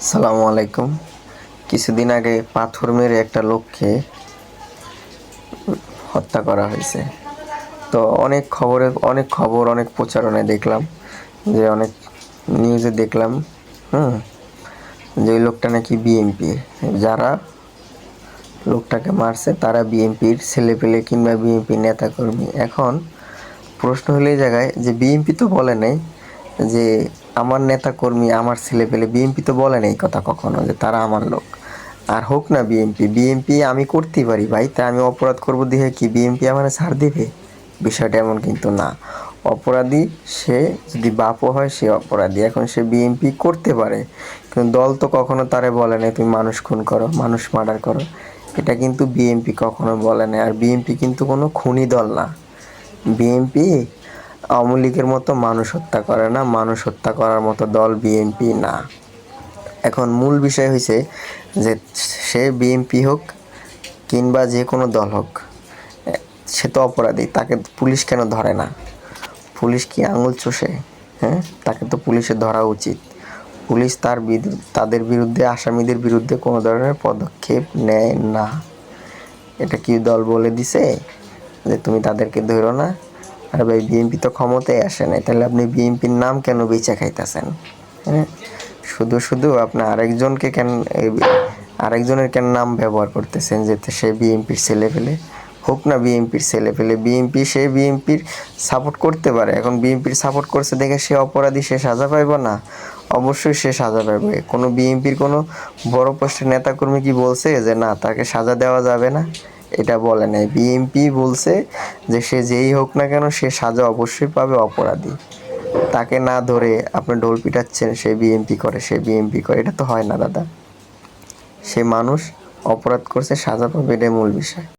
সালামু আলাইকুম। কিছুদিন আগে পাথর মেরে একটা লোককে হত্যা করা হয়েছে। তো অনেক খবর অনেক প্রচারণায় দেখলাম, যে অনেক নিউজে দেখলাম যে ওই লোকটা নাকি বিএনপি, যারা লোকটাকে মারছে তারা বিএনপির ছেলেপেলে কিংবা বিএনপির নেতাকর্মী। এখন প্রশ্ন হলো এই জায়গায় যে বিএনপি তো বলে নাই যে আমার নেতাকর্মী আমার ছেলেপেলে, বিএনপি তো বলে নাই কথা কখনো যে তারা আমার লোক। আর হোক না বিএনপি আমি করতেই পারি ভাই, তাই আমি অপরাধ করবো দিয়ে কি বিএনপি আমার ছাড় দিবে? বিষয়টা এমন কিন্তু না। অপরাধী সে যদি বাপও হয় সে অপরাধী। এখন সে বিএনপি করতে পারে, কিন্তু দল তো কখনো তারে বলে নাই তুমি মানুষ খুন করো, মানুষ মার্ডার করো। এটা কিন্তু বিএনপি কখনো বলে নাই। আর বিএনপি কিন্তু কোনো খুনি দল না। বিএনপি আওয়ামী লীগের মতো মানুষ হত্যা করে না, মানুষ হত্যা করার মতো দল বিএনপি না। এখন মূল বিষয় হয়েছে যে সে বিএনপি হোক কিংবা যে কোনো দল হোক, সে তো অপরাধী। তাকে পুলিশ কেন ধরে না? পুলিশ কি আঙুল চষে? তাকে তো পুলিশে ধরা উচিত। পুলিশ তাদের বিরুদ্ধে, আসামিদের বিরুদ্ধে কোনো ধরনের পদক্ষেপ নেয় না। এটা কি দল বলে দিছে যে তুমি তাদেরকে ধরো না? আর ভাই বিএনপি তো ক্ষমতায় আসে নাই, তাহলে আপনি বিএনপির নাম কেন বেচা খাইতেছেন? শুধু আপনি আরেকজনের কেন নাম ব্যবহার করতেছেন যে সে বিএনপির ছেলেপেলে? হোক না বিএনপির ছেলেপেলে, বিএনপির সাপোর্ট করতে পারে। এখন বিএনপির সাপোর্ট করছে দেখে সে অপরাধী, সে সাজা পাইব না? অবশ্যই সে সাজা পাবে। কোনো বিএনপির কোনো বড় পোস্টের নেতাকর্মী কি বলছে যে না তাকে সাজা দেওয়া যাবে না? এটা বলে নাই। বিএনপি বলছে যে সে যেই হোক না কেন সে সাজা অবশ্যই পাবে, অপরাধী। তাকে না ধরে আপনি ঢোল পিটাচ্ছেন সে বিএনপি করে, এটা তো হয় না দাদা। সে মানুষ, অপরাধ করছে, সাজা পাবে, এটাই মূল বিষয়।